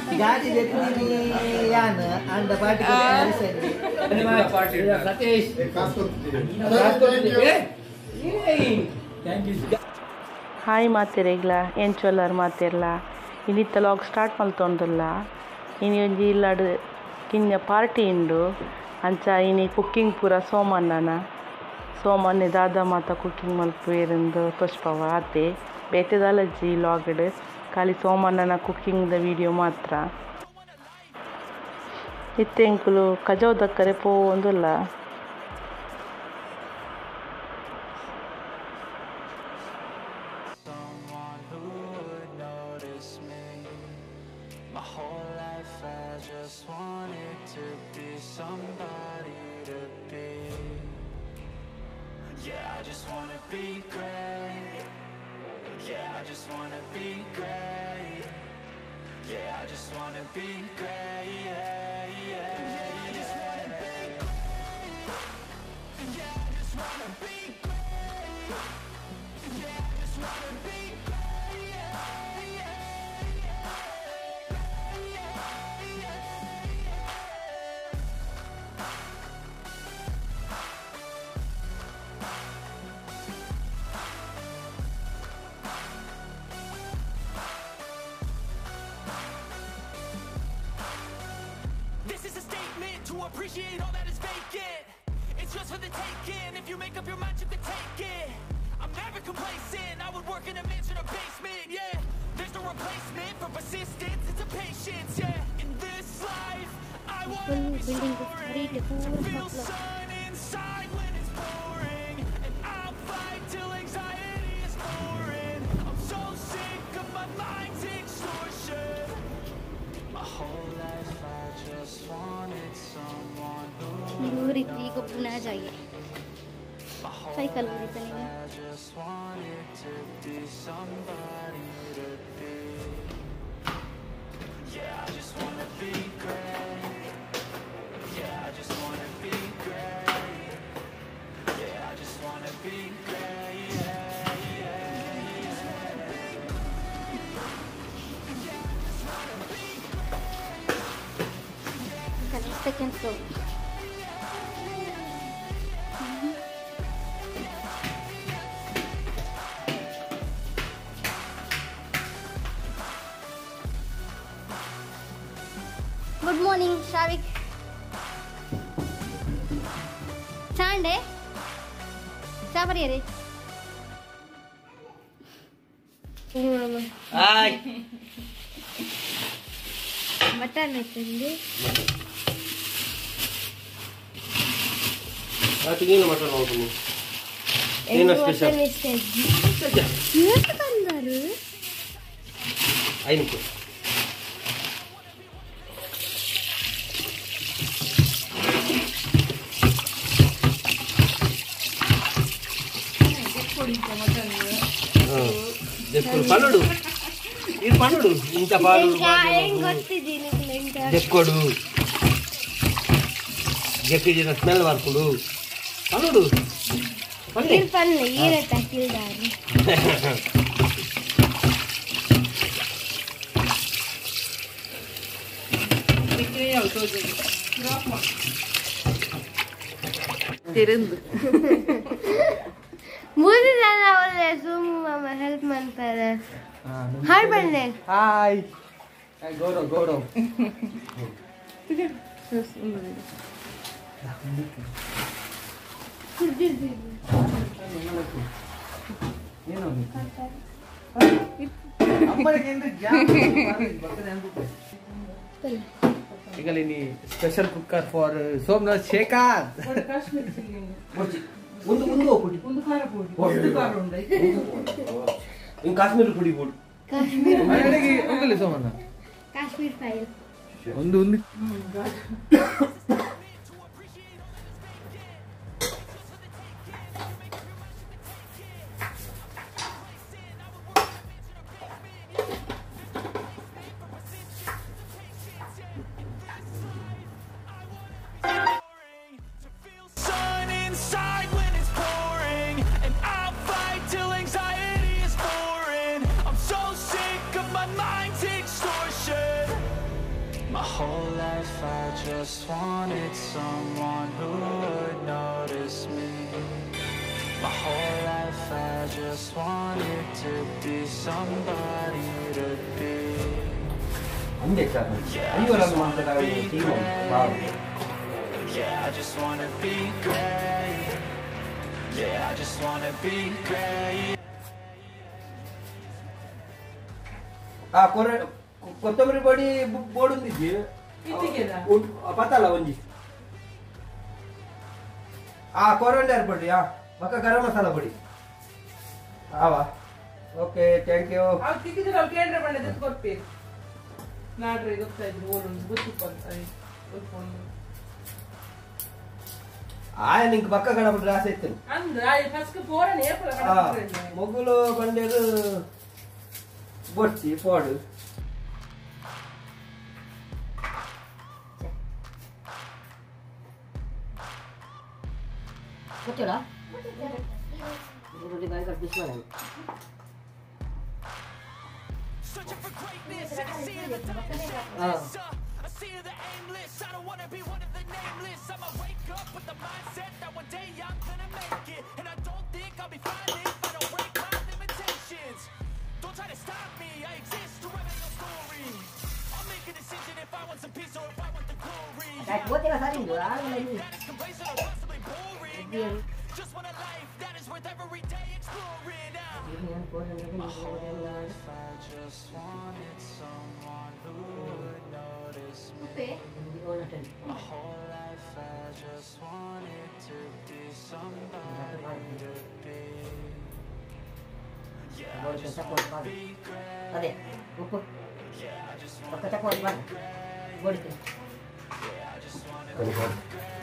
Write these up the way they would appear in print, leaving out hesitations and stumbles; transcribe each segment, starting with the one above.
Gadi Detini Yana and the party Thank you. Hi Materegla, Encholar Materla. In the log start Maltondula. In your Gilad Kinya party indo, Ancha in cooking pura somanana. Somani Dada Mata cooking malpuer in the Toshpavate. Betedalaji logged. Kali somanana cooking the video matra. Ittenkulu Kajo the Karepo ondula. Yeah, I just wanna be great. Yeah, I just wanna be great. Yeah, I just wanna be great. Yeah, yeah. I just wanna be great. Yeah, I just wanna be great. Yeah, I just wanna be great. Yeah, yeah. To appreciate all that is vacant. It's just for the taking. If you make up your mind, you can take it. I'm never complacent. I would work in a mansion or basement. Yeah, there's no replacement for persistence. It's a patience. Yeah, in this life I want to be soaring, to feel sun inside when it's pouring, and I'll fight till anxiety is foreign. I'm so sick of my mind's extortion. My whole life I just wanted someone who को पुनः जाइए cycle हो रही है I just wanted to be somebody to be. Yeah, I just wanna be great. Yeah, I just wanna be great. Yeah, I just wanna be great. Yeah, yeah. I just wanna be great. Yeah, I just wanna be great. Second floor. Good morning, Shavik. Sunday. Sabari. Hi. Mutton mettindi. Tingin mutton అవుతుంది. ఏన special. ఏంటి కన్నారు? అయినకు. देखो पन्नुडु ई पन्नुडु इंत पालु ఏం కొట్టిది నీకు देखोडु जेकिदिन smell वर्कुडु पन्नुडु पन्ने पन्ने ఈరే తకిల్దారు Tikre అవుతోంది తిరుందు मुझे जाना वाला है सुम मामा हेल्प मन पर हाय बनने हाय Gaurav special cooker for Somnath Shekhar ముందు ఒకటి ముందు కారం ఉంది ఇన్ కాశ్మీర్ పొడి పొడి కాశ్మీర్ అడిగి ఒకలే సోమన్న కాశ్మీర్ ఫైల్ ఉంది whole life I just wanted someone who would notice me. My whole life I just wanted to be somebody to be. Yeah, I just wanna be great. Yeah, I just wanna be great. ಕೊತ್ತಂಬರಿ podi board ಒಂದಿದ್ದಿ ಪತ್ತಲ್ಲ ಒಂಜಿ ಕೊರಂಡರ್ ಪೊಡಿ ಮಕ್ಕ ಗರಂ ಮಸಾಲ ಪೊಡಿ ಆವಾ okay thank you ಕೇಂದ್ರ ಬಂದ ಕೊಡ್ತೀವಿ ನಾಡ್ರಿ ಗೊತ್ತಾಯ್ತು ನಿಂಗೆ ಬಕ್ಕ ಗಣಪತಿ ಆಸೆ ಇತ್ತು ಮೊಗ್ಗುಲು ಬಂಡೇದು ಬೊಟ್ಟಿ ಪೋಡು Searching for greatness and I see the darkness. I see the aimless. I don't wanna be one of the nameless. I'ma wake up with the mindset that one day I'm gonna make it, and I don't think I'll be fine if I don't break my limitations. Don't try to stop me. I exist to write your story. I'll make a decision if I want some peace or if I want the glory. That is complacent or possibly boring. Just want a life that is worth every day exploring. My whole life I just wanted someone who would notice me. My whole life I just wanted to be somebody to be. Yeah, I just wanna be great. Yeah, I just wanna be great. Yeah, I just wanna be great.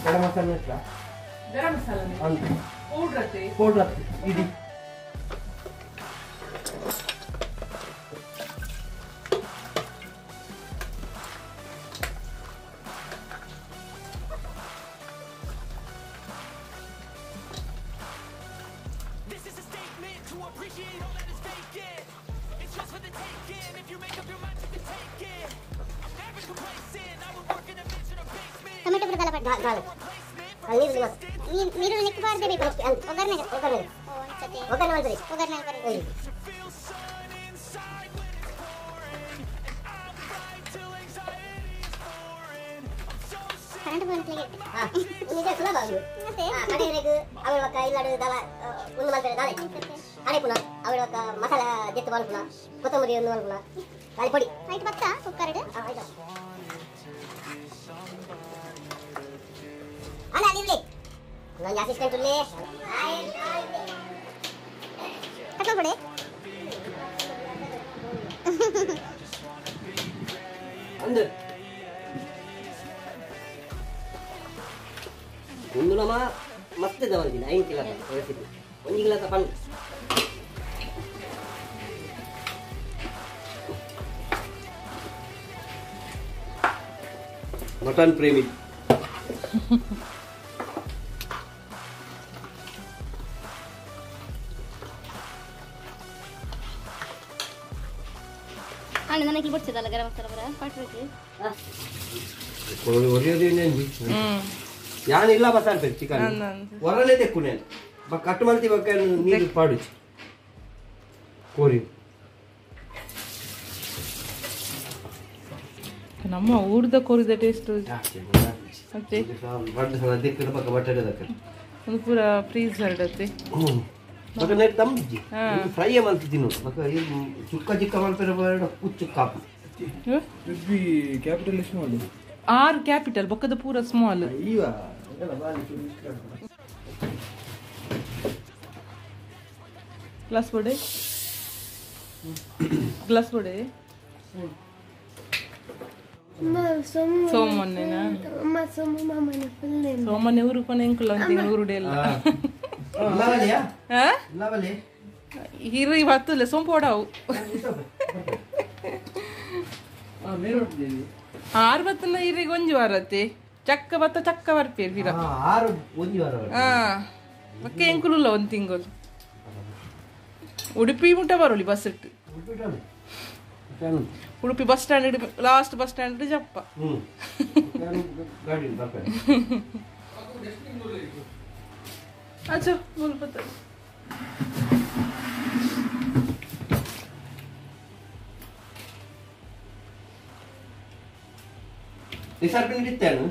Garam masala ಇತ್ತಾ garam masala powder ಇಡಿ tomato ಬಿಡದಲ್ಲ ಗಾಲ ಅಲ್ಲಿ ನೀರು ನೆಕ್ಕು ಬಾರ್ದೆ ಬೇಕು ಒಗ್ಗರಣೆ ಮಾಡ್ರಿ current ಬಂದ್ಲಿಗೆ ನಿಜ ಸುಲಭ ಅದು ಮತ್ತೆ ಅಡೆರೆಗು ಅವಳಕ ಇಲ್ಲಡು ದಲ ಒಂದು ಮಾಡ್ತಾರೆ ದಾಲೆ ಅಡೆ ಪುನಃ ಅವಳಕ ಮಸಾಲ ಜೆತ್ತು ಬಾಲ್ ಪುನಃ ಕೊತ್ತಂಬರಿ ಒಂದು ಬಾಲ್ ಪುನಃ ಗಾಳಿ ಪೊಡಿ ಆಯ್ತು ಬತ್ತಾ ಕುಕ್ಕರ್ಡ್ ಆಯ್ತು ಅಲ್ಲ ಅಲ್ಲಿ ನನ್ನ ಅಸಿಸ್ಟೆಂಟ್ ಉಳ್ಳಿ ತಗೊಳ್ಳಿ ಅಂದ್ರೆ ಒಂದು ನಮ್ಮ ಮತ್ತೆ ದವಲ್ದಿಲ್ಲ 5 ಕಿಲೋ ರೆಸಿಪಿ 1 ಕಿಲೋ ಪನ್ ಮಟನ್ ಪ್ರೇಮಿ ಅಣ್ಣ ನನಗೆ ಬಿಡ್ತಿದಲ್ಲ ಗರಂ ಮಸಾಲ ಬರ ಪಾಟ್ರಿಗೆ ಯಾನಿಲ್ಲ ಬತ್ತಾನೆ ಚಿಕನ್ ಹೊರಲೇ ತೆಕ್ಕುನೆ ಕಟ್ಟು ಮಲ್ತಿ ಬಕ್ಕ ನೀರು ಪಾಡು ಕೋರಿ ನಮ್ಮ ಊರ್ದ ಕೋರಿದ ಟೇಸ್ಟ್ ಮತ್ತೆ ದಿಕ್ಕದ ಬಕ್ಕ ಬಟ್ಟೆ ಒಂದು ಪೂರ ಫ್ರೀಜರ್ ಅತ್ತೆ ಬಕ್ಕ ನೆಟ್ ತಂಬಿಜ್ಜಿ ಫ್ರೈ ಮಲ್ತಿ ತಿನ್ನು ಬಕ್ಕ ಚುಕ್ಕ ಚಿಕ್ಕ ಮಲ್ಪೆರ ಬರಡ ಕುಚ್ಚು ಕಾಪು ಕ್ಯಾಪಿಟಲ್ ಎಷ್ಟು ಮಾಡು 6 ಕ್ಯಾಪಿಟಲ್ ಬಕ್ಕದ ಪೂರ ಸ್ಮಾಲ್ ಈವಾ ಗ್ಲಾಸ್ ಬಡೆ ಸೋಮನ್ನೆ ಊರು ಕೊನೆ ಇಂಕುಲ ಅಂತ ಊರುಡೆ ಎಲ್ಲ ಹಿರಿ ಬತ್ತಲೆ ಸೋಂಪೋಡವು 6 ಬತ್ತನ ಹಿರಿಗೆ ಒಂಜು ವಾರತ್ತೆ ಚಕ್ಕ ಬತ್ತ ಚಕ್ಕ ಬರ್ಪೇರು ಫಿರ 6 1 ವಾರ ಮಕ್ಕೆ ಎಂಕುಲುಲ್ಲ ಒಂದು ತಿಂಗಳು ಉಡುಪಿ ಮುಟ್ಟ ಬರೋಲಿ ಬಸ್ ಇಟ್ಟು Udupi bus stand last bus stand ಜಪ್ಪ अच्छा बोल पता निसार पे नित्य है ना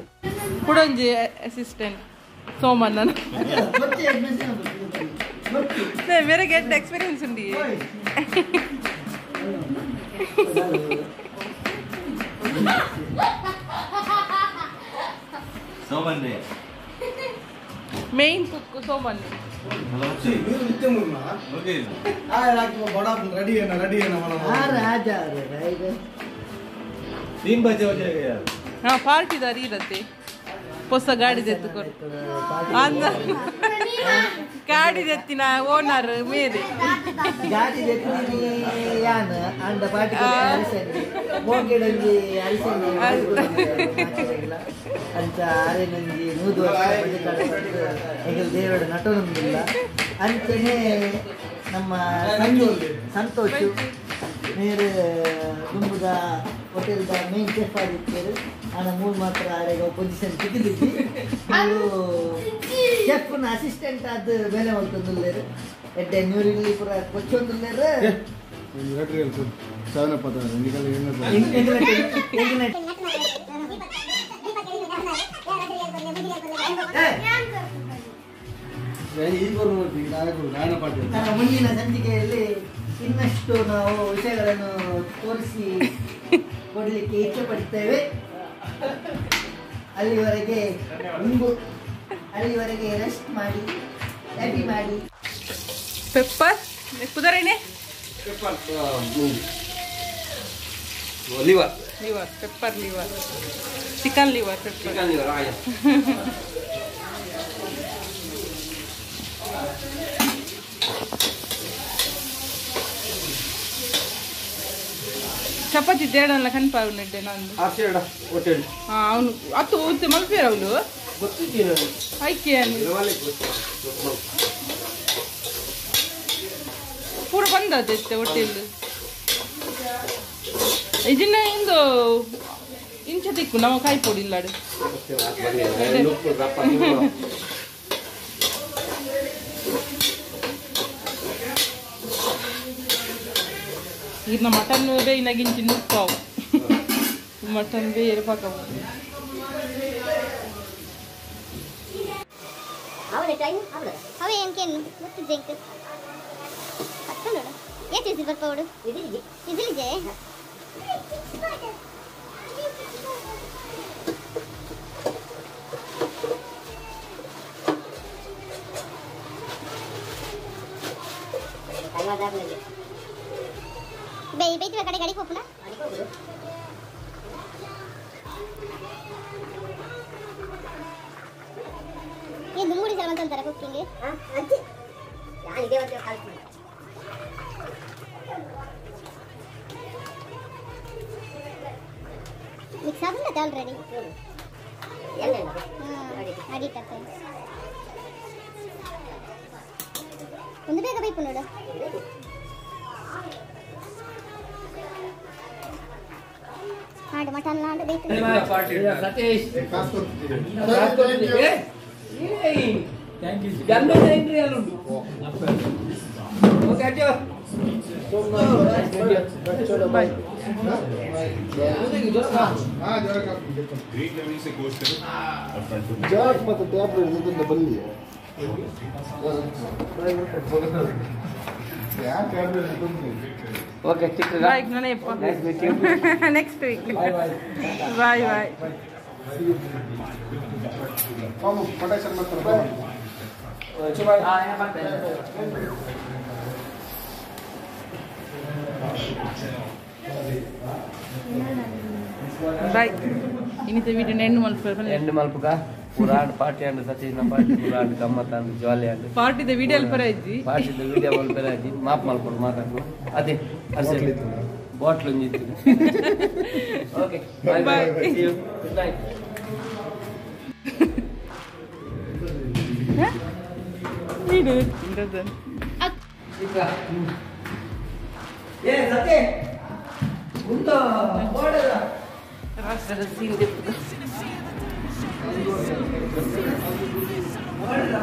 कुडंजी असिस्टेंट सोमन ना नहीं मेरे गेट एक्सपीरियंस उंडी सोमन ने मेन कुक सोमन ओके आ रात को बड़ा रेडी है ना वाला राजा रे 3 बजे हो जाएगा यार हाँ पार्टी दारी रहते पोसा गाड़ी देते कर आंदा गाड़ी देती ना ओनर मेरे गाड़ी देती यान अंड पार्टी को अरिसन मोगेडंजी अरिसन अंत आरे नंजी 100 ವರ್ಷ ಎಂಗಲ್ ದೇವರ ನಟನೊಂದಿಲ್ಲ ಅಂತೆನೇ ನಮ್ಮ ಸಂತೋಷ್ ಮೇರೆ ಗುಂಬುದ ಹೋಟೆಲ್ ದ ಮೇನ್ ಚೆಫ್ ಆಗಿರ್ತಾರೆ ಆನ ಮೂಲ ಮಾತ್ರ ಆರೆಗ ಪೊಸಿಷನ್ ಸಿಕ್ಕಿದ್ದಿ ಅವರು ಚೆಫ್ ನ ಅಸಿಸ್ಟೆಂಟ್ ಆದ ಮೇಲೆ ಹೋಗ್ತಂದಿಲ್ಲ ಎಡ್ಡೆ ನ್ಯೂರಿಲಿ ಪುರ ಕೊಚ್ಚೊಂದಿಲ್ಲ ಮಿಲಿಟರಿ ಅಲ್ಲಿ ಸಾವನ ಪದ ನಿಕಲ್ ಮುಂದಿನ ಸಂಚಿಕೆಯಲ್ಲಿ ಇನ್ನಷ್ಟು ನಾವು ವಿಷಯಗಳನ್ನು ತೋರಿಸಿ ಕೊಡಲಿಕ್ಕೆ ಇಷ್ಟಪಡ್ತೇವೆ ಅಲ್ಲಿವರೆಗೆ ರೆಸ್ಟ್ ಮಾಡಿ ರೆಡಿ ಮಾಡಿ पेपर कुदरेने liver liver pepper liver chicken liver pepper chicken liver आया ಚಪಾತಿ ದೇಡಲ್ಲ ಕನ್ಪಾವನೆಡ್ಡೆ ನಂದು ಆರ್ಸೆಡ ಹೋಟೆಲ್ ಅವನು ಅತ್ತು ಉತ್ತೆ ಮಲ್ಪೇರ ಅವಳು ಗೊತ್ತಿದ್ದೀನ ಐಕೆ ಪೂರ ಬಂದತ್ತೆ ಹೋಟೆಲ್ ಇದನ್ನ ಇಂದು ಇಂಚ ತಿಕ್ಕು ನಾವು ಕಾಯಿ ಪೊಡಿ ಇಲ್ಲಾಡು ಇನ್ನ ಮಟನ್ ಬೇಯಿನಾಗಿಂಚಿ ನುಕ್ಕಾವು ಮಟನ್ ಬೇರೆ ಪಾಕವು ಅವಳೆ ಟೈಮ್ ಅವ ಏನ್ಕೇನು ಮತ್ತೆ ಜಂಕ್ ಅಕ್ಕನೋಡ ಎಷ್ಟು ಇಸಿ ಬರ್ಪವಡು ಇದಿಲಿಗೆ ಬೇಯ್ತಿವ ಕಡೆ ಗಾಡಿ ಹೋಗ್ನ ಏನು ಮೂಡಿ ಸಲ ಅಂತಾರೆ ಕುಕ್ಕಿಂಗ್ ಅಜ್ಜಿ ನಾನು ಇದೇ ಒಂದು ಕಲ್ಪನೆ ಮಿಕ್ಸ್ ಆಗುತ್ತೆ ಆಲ್ರೆಡಿ ಎಲ್ಲ ಅಡಿ ಕತ್ತೆ ಒಂದು ಬೇಗ ಬೇಕು ನೋಡು ಹಾಡು ಮಟನ್ ಹಾಡು ಬೇಕು ಸತೀಶ್ ಮತ್ತು ಟ್ಯಾಬ್ಲೆಟ್ ಬಲ್ಲಿ ಓಕೆ ಬಾಯ್ ನನಯಪ್ಪ ನೆಕ್ಸ್ಟ್ ವೀಕ್ ಬಾಯ್ ಬಾಯ್ ಪ್ರೊಟೆಕ್ಷನ್ ಮಾಡ್ತಾರೆ ಬಾಯ್ ಇನ್ನಿತ ವೀಡಿಯೋ ಎಂಡ್ ಮಲ್ಪುಗ ಪುರಾಣ ಪಾರ್ಟಿ ಅಂಡ್ ಸತೀನ ಪಾರ್ಟಿ ಪುರಾಣ ಗಮ್ಮತ್ ಅಂಡ್ ಜಾಲಿ ಅಂಡ್ ಪಾರ್ಟಿದ ವಿಡಿಯೋ ಅಲ್ಪ ಇಜ್ಜಿ ಪಾರ್ಟಿದ ವಿಡಿಯೋ ಮಲ್ಪೆರ ಅಜ್ಜಿ ಮಾಪ್ ಮಲ್ಕೊಂಡು ಮಾತಾಡ್ರು ಅದೇ ಅರ್ಸೆ ಬಾಟ್ಲ್ ಒಂದಿತ್ತು okay bye bye good night doesn't. ಏ ಸತ್ಯ ಉಂಟು ಓಡಲ್ಲ ರಾಷ್ಟ್ರದ ಸೀನ್ ಓಡಲ್ಲ